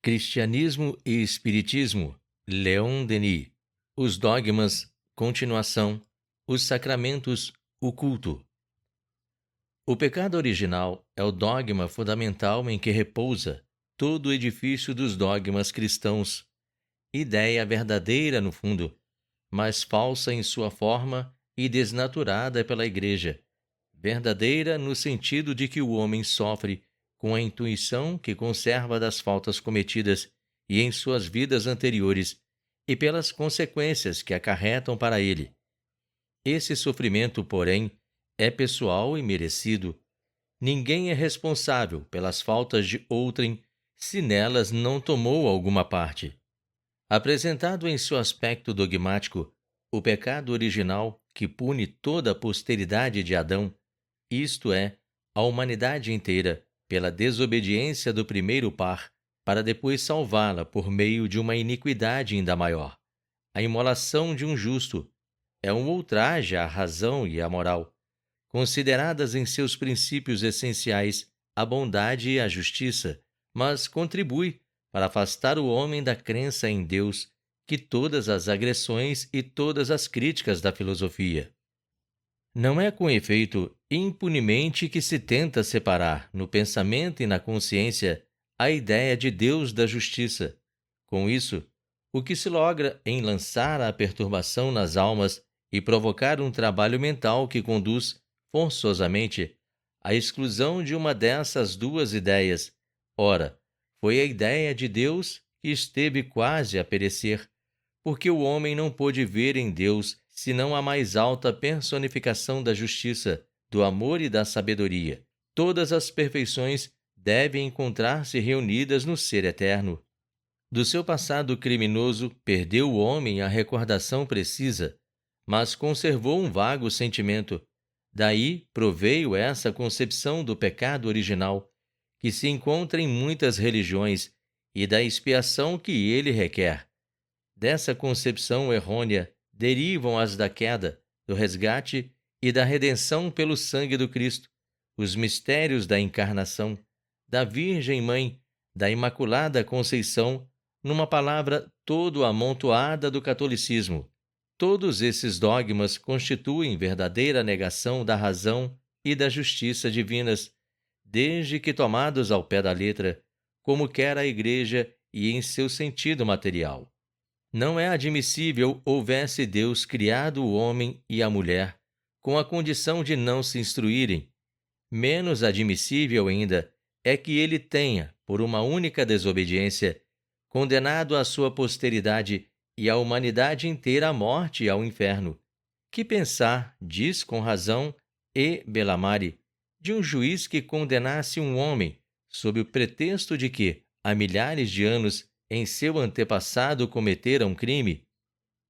Cristianismo e Espiritismo, Leon Denis. Os dogmas, continuação, os sacramentos, o culto. O pecado original é o dogma fundamental em que repousa todo o edifício dos dogmas cristãos. Ideia verdadeira no fundo, mas falsa em sua forma e desnaturada pela Igreja. Verdadeira no sentido de que o homem sofre com a intuição que conserva das faltas cometidas e em suas vidas anteriores e pelas consequências que acarretam para ele. Esse sofrimento, porém, é pessoal e merecido. Ninguém é responsável pelas faltas de outrem se nelas não tomou alguma parte. Apresentado em seu aspecto dogmático, o pecado original que pune toda a posteridade de Adão, isto é, a humanidade inteira, pela desobediência do primeiro par, para depois salvá-la por meio de uma iniquidade ainda maior. A imolação de um justo é um ultraje à razão e à moral, consideradas em seus princípios essenciais a bondade e a justiça, mas contribui para afastar o homem da crença em Deus que todas as agressões e todas as críticas da filosofia. Não é com efeito impunemente que se tenta separar, no pensamento e na consciência, a ideia de Deus da justiça. Com isso, o que se logra em lançar a perturbação nas almas e provocar um trabalho mental que conduz, forçosamente, à exclusão de uma dessas duas ideias. Ora, foi a ideia de Deus que esteve quase a perecer, porque o homem não pôde ver em Deus senão a mais alta personificação da justiça, do amor e da sabedoria. Todas as perfeições devem encontrar-se reunidas no Ser Eterno. Do seu passado criminoso, perdeu o homem a recordação precisa, mas conservou um vago sentimento. Daí proveio essa concepção do pecado original, que se encontra em muitas religiões, e da expiação que ele requer. Dessa concepção errônea derivam as da queda, do resgate e da redenção pelo sangue do Cristo, os mistérios da encarnação, da Virgem Mãe, da Imaculada Conceição, numa palavra todo amontoada do catolicismo. Todos esses dogmas constituem verdadeira negação da razão e da justiça divinas, desde que tomados ao pé da letra, como quer a Igreja e em seu sentido material. Não é admissível houvesse Deus criado o homem e a mulher com a condição de não se instruírem. Menos admissível ainda é que ele tenha, por uma única desobediência, condenado a sua posteridade e a humanidade inteira à morte e ao inferno. Que pensar, diz com razão E. Bellamari, de um juiz que condenasse um homem sob o pretexto de que, há milhares de anos, em seu antepassado cometera um crime?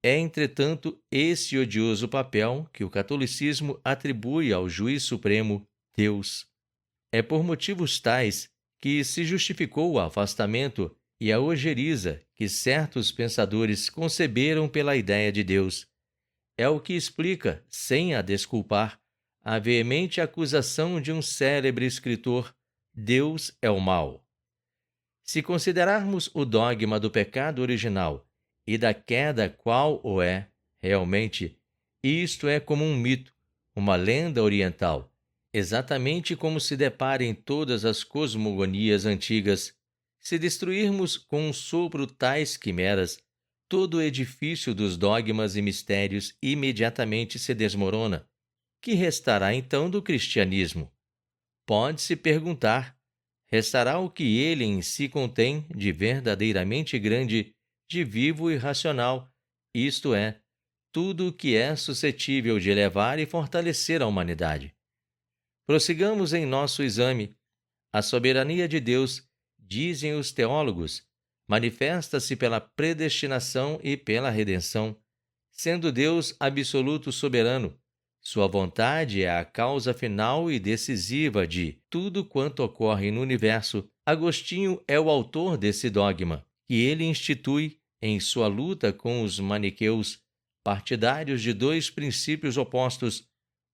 É, entretanto, esse odioso papel que o catolicismo atribui ao juiz supremo, Deus. É por motivos tais que se justificou o afastamento e a ojeriza que certos pensadores conceberam pela ideia de Deus. É o que explica, sem a desculpar, a veemente acusação de um célebre escritor: Deus é o mal. Se considerarmos o dogma do pecado original e da queda qual o é, realmente, isto é como um mito, uma lenda oriental, exatamente como se depara em todas as cosmogonias antigas. Se destruirmos com um sopro tais quimeras, todo o edifício dos dogmas e mistérios imediatamente se desmorona. Que restará então do cristianismo? Pode-se perguntar. Restará o que ele em si contém de verdadeiramente grande, de vivo e racional, isto é, tudo o que é suscetível de elevar e fortalecer a humanidade. Prossigamos em nosso exame. A soberania de Deus, dizem os teólogos, manifesta-se pela predestinação e pela redenção. Sendo Deus absoluto soberano, sua vontade é a causa final e decisiva de tudo quanto ocorre no universo. Agostinho é o autor desse dogma, que ele institui em sua luta com os maniqueus, partidários de dois princípios opostos,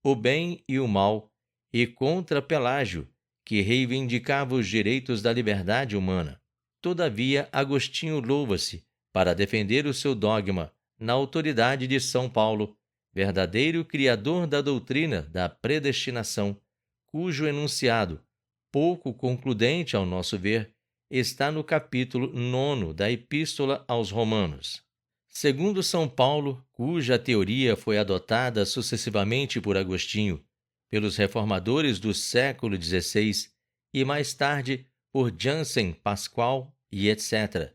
o bem e o mal, e contra Pelágio, que reivindicava os direitos da liberdade humana. Todavia, Agostinho louva-se para defender o seu dogma na autoridade de São Paulo, verdadeiro criador da doutrina da predestinação, cujo enunciado, pouco concludente ao nosso ver, está no capítulo 9 da Epístola aos Romanos. Segundo São Paulo, cuja teoria foi adotada sucessivamente por Agostinho, pelos reformadores do século XVI e mais tarde por Jansen, Pascoal e etc.,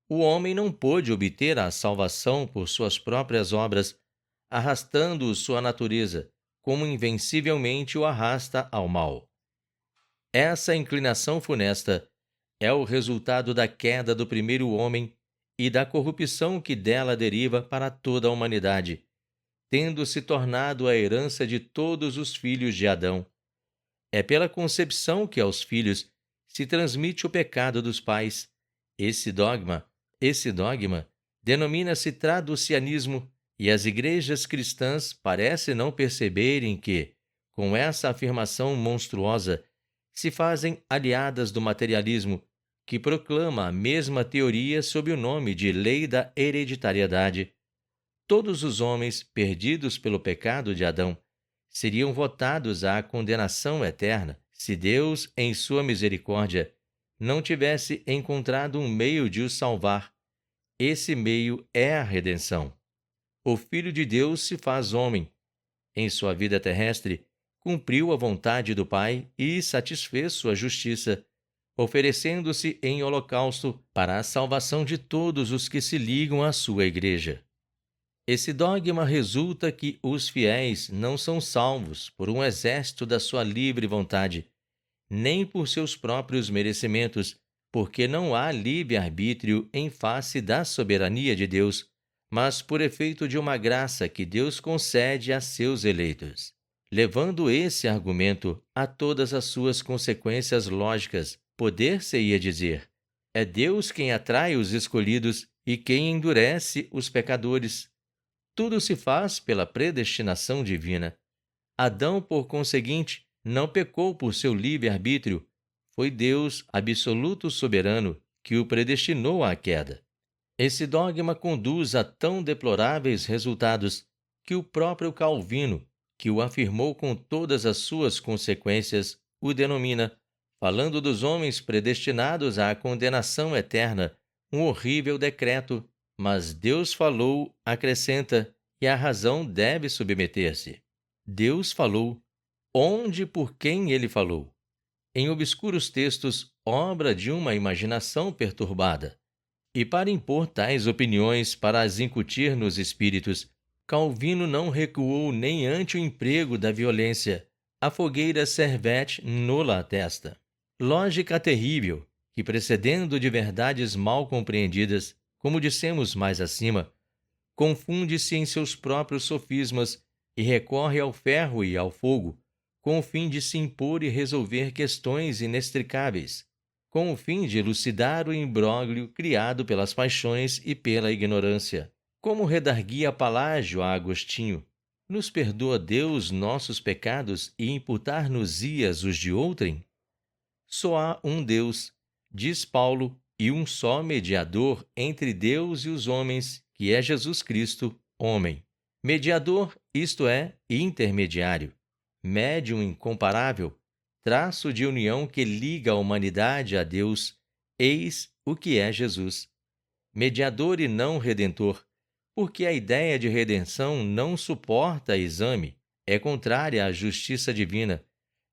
o homem não pôde obter a salvação por suas próprias obras, arrastando sua natureza, como invencivelmente o arrasta ao mal. Essa inclinação funesta é o resultado da queda do primeiro homem e da corrupção que dela deriva para toda a humanidade, tendo se tornado a herança de todos os filhos de Adão. É pela concepção que aos filhos se transmite o pecado dos pais. Esse dogma denomina-se traducianismo, e as igrejas cristãs parecem não perceberem que, com essa afirmação monstruosa, se fazem aliadas do materialismo, que proclama a mesma teoria sob o nome de lei da hereditariedade. Todos os homens perdidos pelo pecado de Adão seriam votados à condenação eterna se Deus, em sua misericórdia, não tivesse encontrado um meio de os salvar. Esse meio é a redenção. O Filho de Deus se faz homem. Em sua vida terrestre, cumpriu a vontade do Pai e satisfez sua justiça, oferecendo-se em holocausto para a salvação de todos os que se ligam à sua Igreja. Esse dogma resulta que os fiéis não são salvos por um exército da sua livre vontade, nem por seus próprios merecimentos, porque não há livre-arbítrio em face da soberania de Deus, mas por efeito de uma graça que Deus concede a seus eleitos. Levando esse argumento a todas as suas consequências lógicas, poder-se-ia dizer: é Deus quem atrai os escolhidos e quem endurece os pecadores. Tudo se faz pela predestinação divina. Adão, por conseguinte, não pecou por seu livre-arbítrio. Foi Deus, absoluto soberano, que o predestinou à queda. Esse dogma conduz a tão deploráveis resultados que o próprio Calvino, que o afirmou com todas as suas consequências, o denomina, falando dos homens predestinados à condenação eterna, um horrível decreto. Mas Deus falou, acrescenta, e a razão deve submeter-se. Deus falou. Onde e por quem ele falou? Em obscuros textos, obra de uma imaginação perturbada. E para impor tais opiniões, para as incutir nos espíritos, Calvino não recuou nem ante o emprego da violência. A fogueira servete nula atesta. Lógica terrível, que precedendo de verdades mal compreendidas, como dissemos mais acima, confunde-se em seus próprios sofismas e recorre ao ferro e ao fogo, com o fim de se impor e resolver questões inextricáveis, com o fim de elucidar o imbróglio criado pelas paixões e pela ignorância. Como redarguia Palágio a Agostinho: nos perdoa Deus nossos pecados e imputar-nos-ias os de outrem? Só há um Deus, diz Paulo, e um só mediador entre Deus e os homens, que é Jesus Cristo, homem. Mediador, isto é, intermediário. Médium incomparável, traço de união que liga a humanidade a Deus, eis o que é Jesus. Mediador e não redentor, porque a ideia de redenção não suporta exame, é contrária à justiça divina,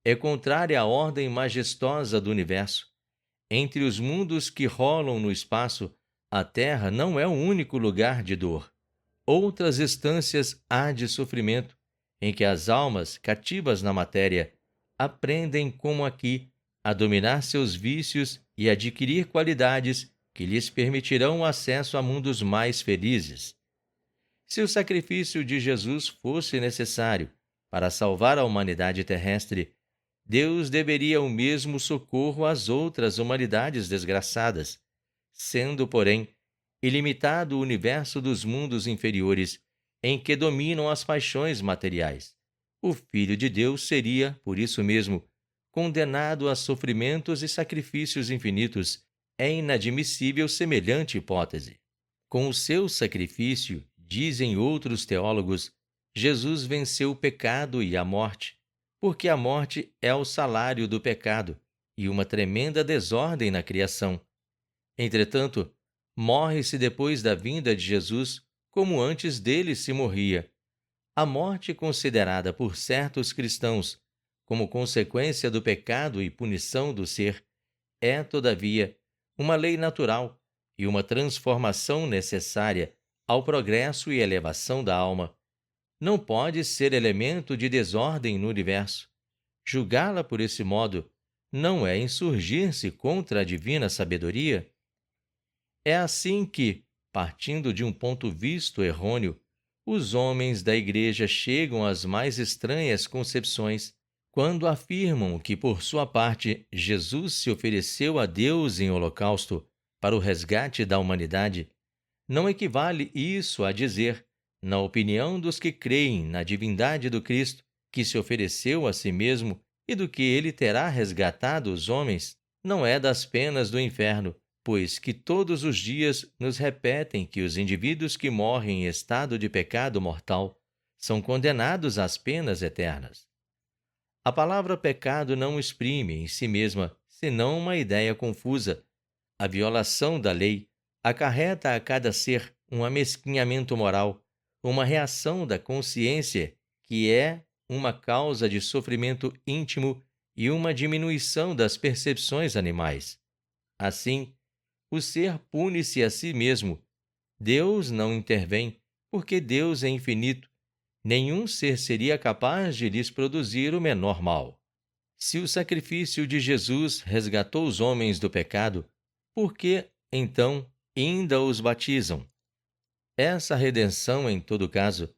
é contrária à ordem majestosa do universo. Entre os mundos que rolam no espaço, a Terra não é o único lugar de dor. Outras estâncias há de sofrimento, em que as almas, cativas na matéria, aprendem, como aqui, a dominar seus vícios e adquirir qualidades que lhes permitirão o acesso a mundos mais felizes. Se o sacrifício de Jesus fosse necessário para salvar a humanidade terrestre, Deus deveria o mesmo socorro às outras humanidades desgraçadas, sendo, porém, ilimitado o universo dos mundos inferiores, em que dominam as paixões materiais. O Filho de Deus seria, por isso mesmo, condenado a sofrimentos e sacrifícios infinitos, é inadmissível semelhante hipótese. Com o seu sacrifício, dizem outros teólogos, Jesus venceu o pecado e a morte, porque a morte é o salário do pecado e uma tremenda desordem na criação. Entretanto, morre-se depois da vinda de Jesus como antes dele se morria. A morte considerada por certos cristãos como consequência do pecado e punição do ser é, todavia, uma lei natural e uma transformação necessária ao progresso e elevação da alma. Não pode ser elemento de desordem no universo. Julgá-la por esse modo não é insurgir-se contra a divina sabedoria? É assim que, partindo de um ponto visto errôneo, os homens da Igreja chegam às mais estranhas concepções quando afirmam que, por sua parte, Jesus se ofereceu a Deus em holocausto para o resgate da humanidade. Não equivale isso a dizer, na opinião dos que creem na divindade do Cristo, que se ofereceu a si mesmo e do que ele terá resgatado os homens, não é das penas do inferno, pois que todos os dias nos repetem que os indivíduos que morrem em estado de pecado mortal são condenados às penas eternas. A palavra pecado não exprime em si mesma senão uma ideia confusa. A violação da lei acarreta a cada ser um amesquinhamento moral, uma reação da consciência que é uma causa de sofrimento íntimo e uma diminuição das percepções animais. Assim, o ser pune-se a si mesmo. Deus não intervém, porque Deus é infinito. Nenhum ser seria capaz de lhes produzir o menor mal. Se o sacrifício de Jesus resgatou os homens do pecado, por que, então, ainda os batizam? Essa redenção, em todo caso,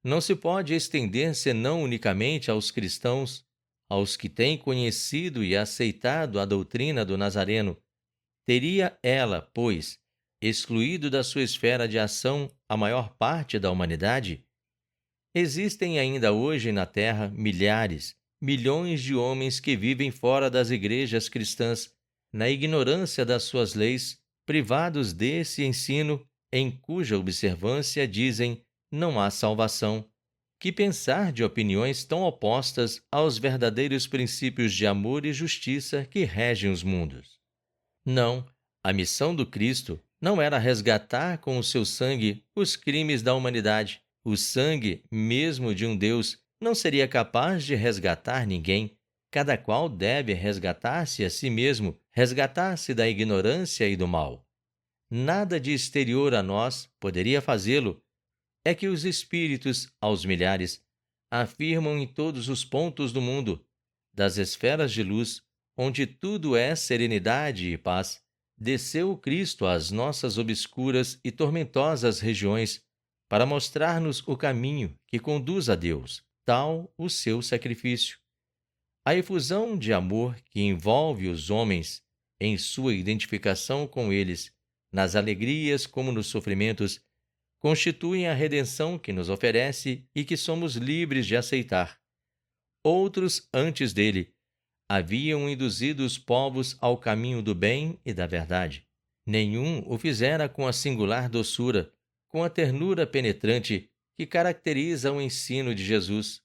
não se pode estender senão unicamente aos cristãos, aos que têm conhecido e aceitado a doutrina do Nazareno. Teria ela, pois, excluído da sua esfera de ação a maior parte da humanidade? Existem ainda hoje na Terra milhares, milhões de homens que vivem fora das igrejas cristãs, na ignorância das suas leis, privados desse ensino, em cuja observância dizem não há salvação. Que pensar de opiniões tão opostas aos verdadeiros princípios de amor e justiça que regem os mundos? Não, a missão do Cristo não era resgatar com o seu sangue os crimes da humanidade. O sangue, mesmo de um Deus, não seria capaz de resgatar ninguém. Cada qual deve resgatar-se a si mesmo, resgatar-se da ignorância e do mal. Nada de exterior a nós poderia fazê-lo. É que os espíritos, aos milhares, afirmam em todos os pontos do mundo, das esferas de luz, onde tudo é serenidade e paz, desceu o Cristo às nossas obscuras e tormentosas regiões, para mostrar-nos o caminho que conduz a Deus, tal o seu sacrifício. A efusão de amor que envolve os homens em sua identificação com eles, nas alegrias como nos sofrimentos, constituem a redenção que nos oferece e que somos livres de aceitar. Outros, antes dele, haviam induzido os povos ao caminho do bem e da verdade. Nenhum o fizera com a singular doçura, com a ternura penetrante que caracteriza o ensino de Jesus.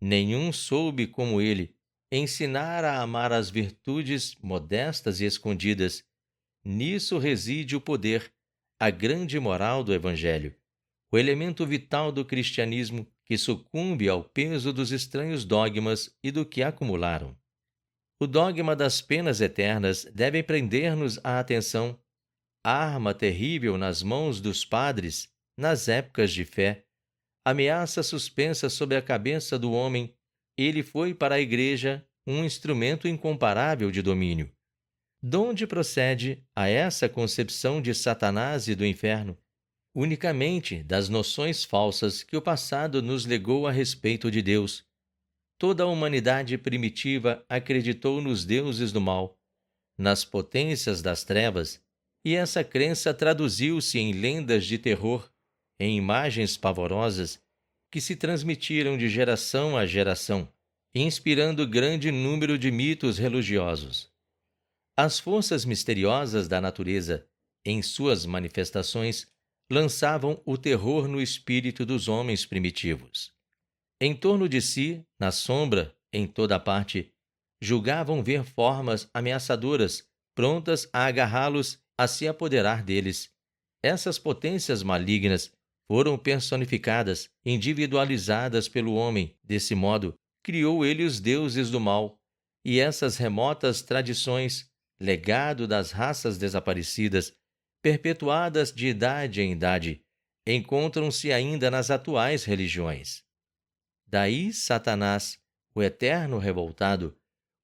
Nenhum soube, como ele, ensinar a amar as virtudes modestas e escondidas. Nisso reside o poder, a grande moral do Evangelho, o elemento vital do cristianismo que sucumbe ao peso dos estranhos dogmas e do que acumularam. O dogma das penas eternas deve prender-nos a atenção, arma terrível nas mãos dos padres nas épocas de fé, ameaça suspensa sobre a cabeça do homem. Ele foi para a Igreja um instrumento incomparável de domínio. Donde procede a essa concepção de Satanás e do inferno? Unicamente das noções falsas que o passado nos legou a respeito de Deus. Toda a humanidade primitiva acreditou nos deuses do mal, nas potências das trevas, e essa crença traduziu-se em lendas de terror, em imagens pavorosas que se transmitiram de geração a geração, inspirando grande número de mitos religiosos. As forças misteriosas da natureza, em suas manifestações, lançavam o terror no espírito dos homens primitivos. Em torno de si, na sombra, em toda parte, julgavam ver formas ameaçadoras, prontas a agarrá-los, a se apoderar deles. Essas potências malignas foram personificadas, individualizadas pelo homem. Desse modo, criou ele os deuses do mal. E essas remotas tradições, legado das raças desaparecidas, perpetuadas de idade em idade, encontram-se ainda nas atuais religiões. Daí Satanás, o eterno revoltado,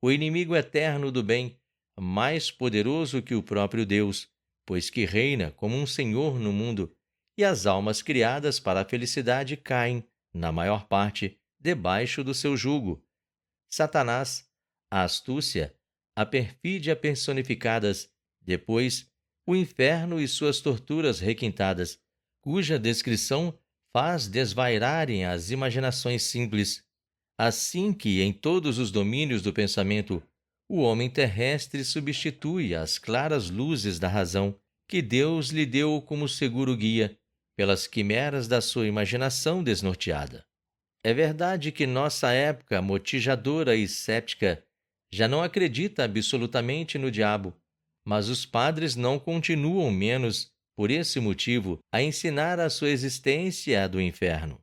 o inimigo eterno do bem, mais poderoso que o próprio Deus, pois que reina como um senhor no mundo, e as almas criadas para a felicidade caem, na maior parte, debaixo do seu jugo. Satanás, a astúcia, a perfídia personificadas, depois, o inferno e suas torturas requintadas, cuja descrição faz desvairarem as imaginações simples, assim que, em todos os domínios do pensamento, o homem terrestre substitui as claras luzes da razão que Deus lhe deu como seguro guia pelas quimeras da sua imaginação desnorteada. É verdade que nossa época motijadora e cética já não acredita absolutamente no diabo, mas os padres não continuam menos, por esse motivo, a ensinar a sua existência e a do inferno.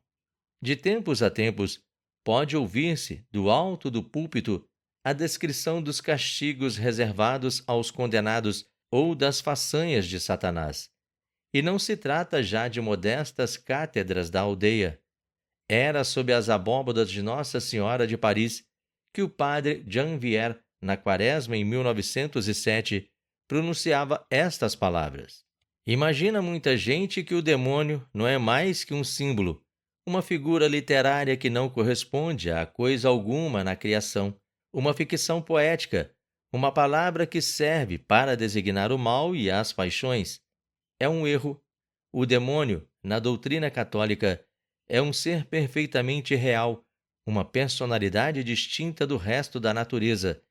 De tempos a tempos, pode ouvir-se, do alto do púlpito, a descrição dos castigos reservados aos condenados ou das façanhas de Satanás. E não se trata já de modestas cátedras da aldeia. Era sob as abóbadas de Nossa Senhora de Paris que o padre Janvier, na quaresma em 1907, pronunciava estas palavras. Imagina muita gente que o demônio não é mais que um símbolo, uma figura literária que não corresponde a coisa alguma na criação, uma ficção poética, uma palavra que serve para designar o mal e as paixões. É um erro. O demônio, na doutrina católica, é um ser perfeitamente real, uma personalidade distinta do resto da natureza,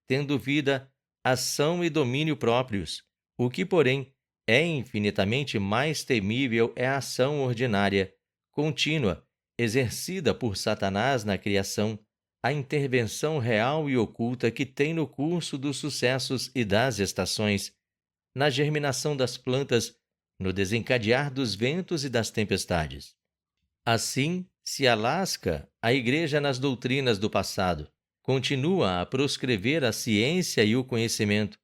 tendo vida, ação e domínio próprios. O que, porém, é infinitamente mais temível é a ação ordinária, contínua, exercida por Satanás na criação, a intervenção real e oculta que tem no curso dos sucessos e das estações, na germinação das plantas, no desencadear dos ventos e das tempestades. Assim, se alasca a Igreja nas doutrinas do passado, continua a proscrever a ciência e o conhecimento,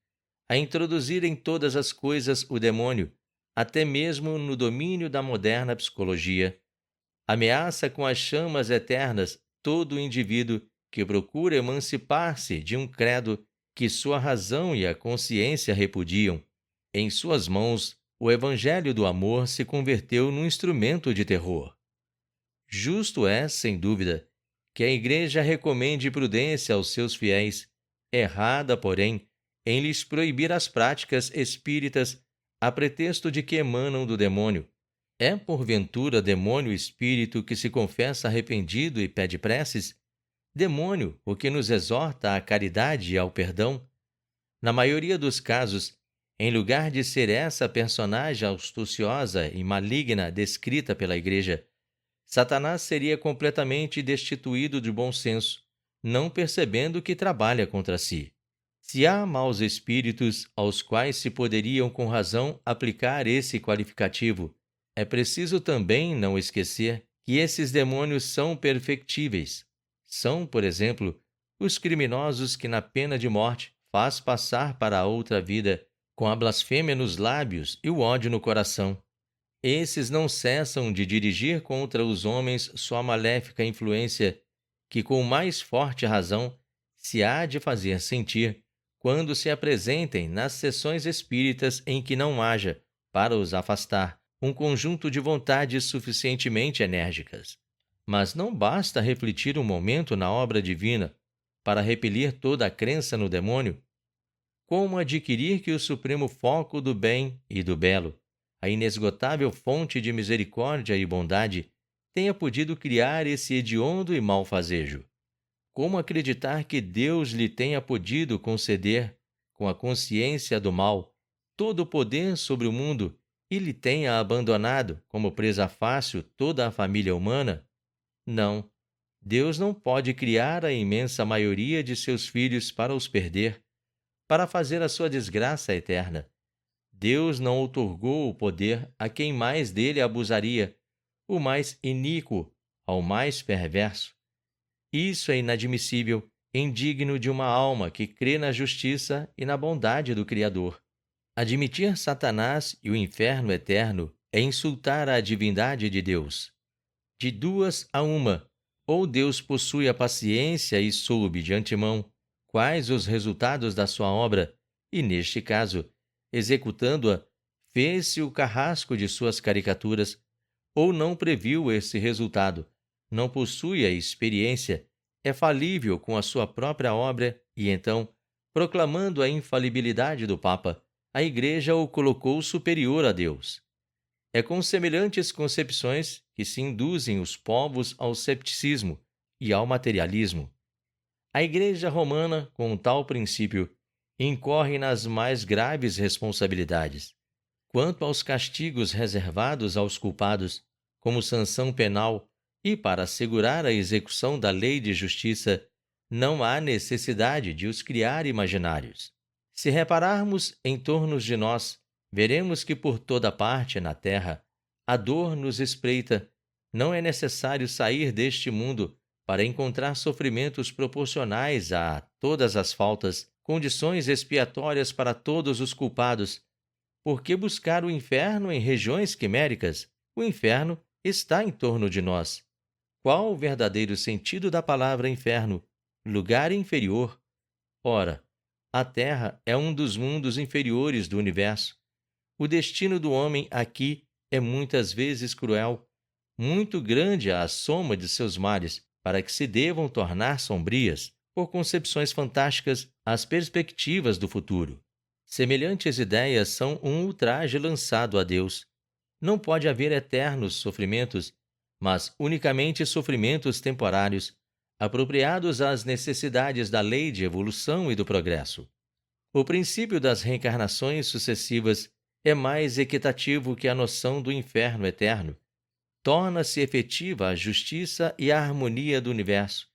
a introduzir em todas as coisas o demônio, até mesmo no domínio da moderna psicologia. Ameaça com as chamas eternas todo o indivíduo que procura emancipar-se de um credo que sua razão e a consciência repudiam. Em suas mãos, o evangelho do amor se converteu num instrumento de terror. Justo é, sem dúvida, que a Igreja recomende prudência aos seus fiéis, errada, porém, em lhes proibir as práticas espíritas a pretexto de que emanam do demônio. É, porventura, demônio o espírito que se confessa arrependido e pede preces? Demônio o que nos exorta à caridade e ao perdão? Na maioria dos casos, em lugar de ser essa personagem astuciosa e maligna descrita pela Igreja, Satanás seria completamente destituído de bom senso, não percebendo que trabalha contra si. Se há maus espíritos aos quais se poderiam com razão aplicar esse qualificativo, é preciso também não esquecer que esses demônios são perfectíveis. São, por exemplo, os criminosos que na pena de morte faz passar para a outra vida com a blasfêmia nos lábios e o ódio no coração. Esses não cessam de dirigir contra os homens sua maléfica influência, que com mais forte razão se há de fazer sentir quando se apresentem nas sessões espíritas em que não haja, para os afastar, um conjunto de vontades suficientemente enérgicas. Mas não basta refletir um momento na obra divina para repelir toda a crença no demônio? Como adquirir que o supremo foco do bem e do belo, a inesgotável fonte de misericórdia e bondade, tenha podido criar esse hediondo e malfazejo? Como acreditar que Deus lhe tenha podido conceder, com a consciência do mal, todo o poder sobre o mundo e lhe tenha abandonado como presa fácil toda a família humana? Não. Deus não pode criar a imensa maioria de seus filhos para os perder, para fazer a sua desgraça eterna. Deus não outorgou o poder a quem mais dele abusaria, o mais iníquo ao mais perverso. Isso é inadmissível, indigno de uma alma que crê na justiça e na bondade do Criador. Admitir Satanás e o inferno eterno é insultar a divindade de Deus. De duas a uma, ou Deus possui a paciência e soube de antemão quais os resultados da sua obra, e neste caso, executando-a, fez-se o carrasco de suas caricaturas, ou não previu esse resultado, não possui a experiência, é falível com a sua própria obra e então, proclamando a infalibilidade do Papa, a Igreja o colocou superior a Deus. É com semelhantes concepções que se induzem os povos ao cepticismo e ao materialismo. A Igreja Romana, com tal princípio, incorre nas mais graves responsabilidades. Quanto aos castigos reservados aos culpados, como sanção penal, e para assegurar a execução da lei de justiça, não há necessidade de os criar imaginários. Se repararmos em torno de nós, veremos que por toda parte na terra a dor nos espreita. Não é necessário sair deste mundo para encontrar sofrimentos proporcionais a todas as faltas, condições expiatórias para todos os culpados. Por que buscar o inferno em regiões quiméricas? O inferno está em torno de nós. Qual o verdadeiro sentido da palavra inferno? Lugar inferior. Ora, a Terra é um dos mundos inferiores do universo. O destino do homem aqui é muitas vezes cruel, muito grande a soma de seus males, para que se devam tornar sombrias, por concepções fantásticas, as perspectivas do futuro. Semelhantes ideias são um ultraje lançado a Deus. Não pode haver eternos sofrimentos, mas unicamente sofrimentos temporários, apropriados às necessidades da lei de evolução e do progresso. O princípio das reencarnações sucessivas é mais equitativo que a noção do inferno eterno. Torna-se efetiva a justiça e a harmonia do universo,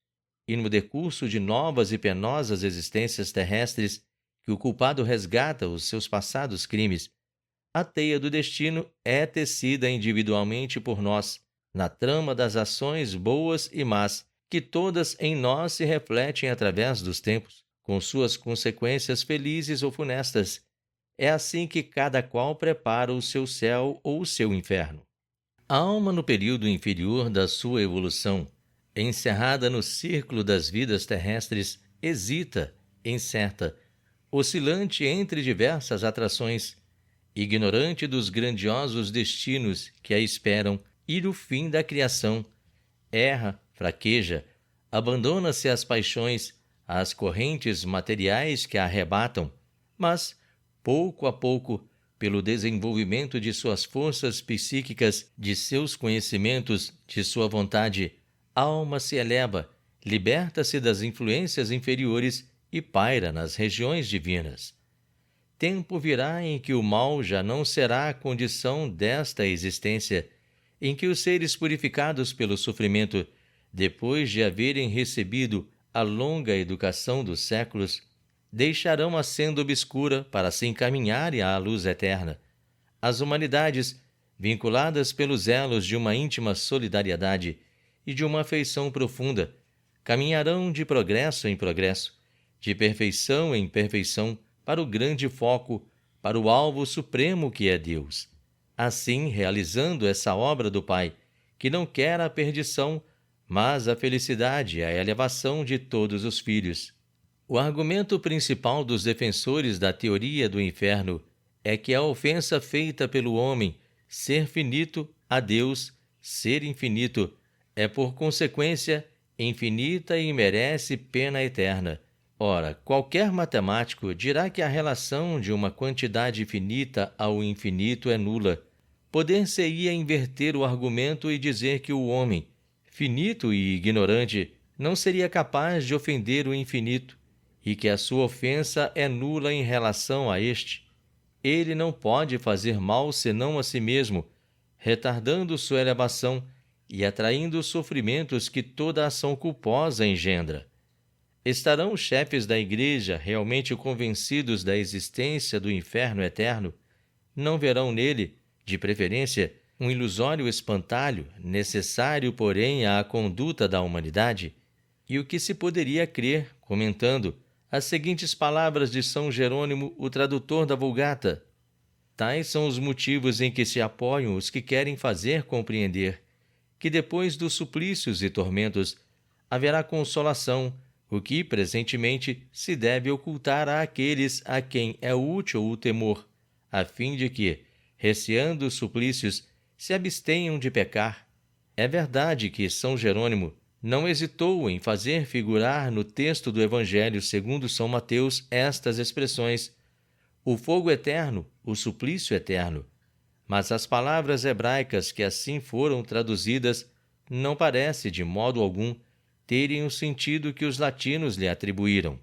e no decurso de novas e penosas existências terrestres que o culpado resgata os seus passados crimes, a teia do destino é tecida individualmente por nós, na trama das ações boas e más, que todas em nós se refletem através dos tempos, com suas consequências felizes ou funestas. É assim que cada qual prepara o seu céu ou o seu inferno. A alma, no período inferior da sua evolução, encerrada no círculo das vidas terrestres, hesita, incerta, oscilante entre diversas atrações, ignorante dos grandiosos destinos que a esperam e do fim da criação, erra, fraqueja, abandona-se às paixões, às correntes materiais que a arrebatam, mas, pouco a pouco, pelo desenvolvimento de suas forças psíquicas, de seus conhecimentos, de sua vontade, a alma se eleva, liberta-se das influências inferiores e paira nas regiões divinas. Tempo virá em que o mal já não será a condição desta existência, em que os seres purificados pelo sofrimento, depois de haverem recebido a longa educação dos séculos, deixarão a senda obscura para se encaminharem à luz eterna. As humanidades, vinculadas pelos elos de uma íntima solidariedade e de uma afeição profunda, caminharão de progresso em progresso, de perfeição em perfeição, para o grande foco, para o alvo supremo que é Deus. Assim, realizando essa obra do Pai, que não quer a perdição, mas a felicidade e a elevação de todos os filhos. O argumento principal dos defensores da teoria do inferno é que a ofensa feita pelo homem, ser finito, a Deus, ser infinito, é por consequência infinita e merece pena eterna. Ora, qualquer matemático dirá que a relação de uma quantidade finita ao infinito é nula. Poder-se-ia inverter o argumento e dizer que o homem, finito e ignorante, não seria capaz de ofender o infinito, e que a sua ofensa é nula em relação a este. Ele não pode fazer mal senão a si mesmo, retardando sua elevação e atraindo os sofrimentos que toda ação culposa engendra. Estarão os chefes da Igreja realmente convencidos da existência do inferno eterno? Não verão nele, de preferência, um ilusório espantalho, necessário, porém, à conduta da humanidade? E o que se poderia crer, comentando as seguintes palavras de São Jerônimo, o tradutor da Vulgata: tais são os motivos em que se apoiam os que querem fazer compreender que depois dos suplícios e tormentos haverá consolação, o que presentemente se deve ocultar àqueles a quem é útil o temor, a fim de que, receando os suplícios, se abstenham de pecar. É verdade que São Jerônimo não hesitou em fazer figurar no texto do Evangelho segundo São Mateus estas expressões: o fogo eterno, o suplício eterno. Mas as palavras hebraicas que assim foram traduzidas não parece, de modo algum, terem o sentido que os latinos lhe atribuíram.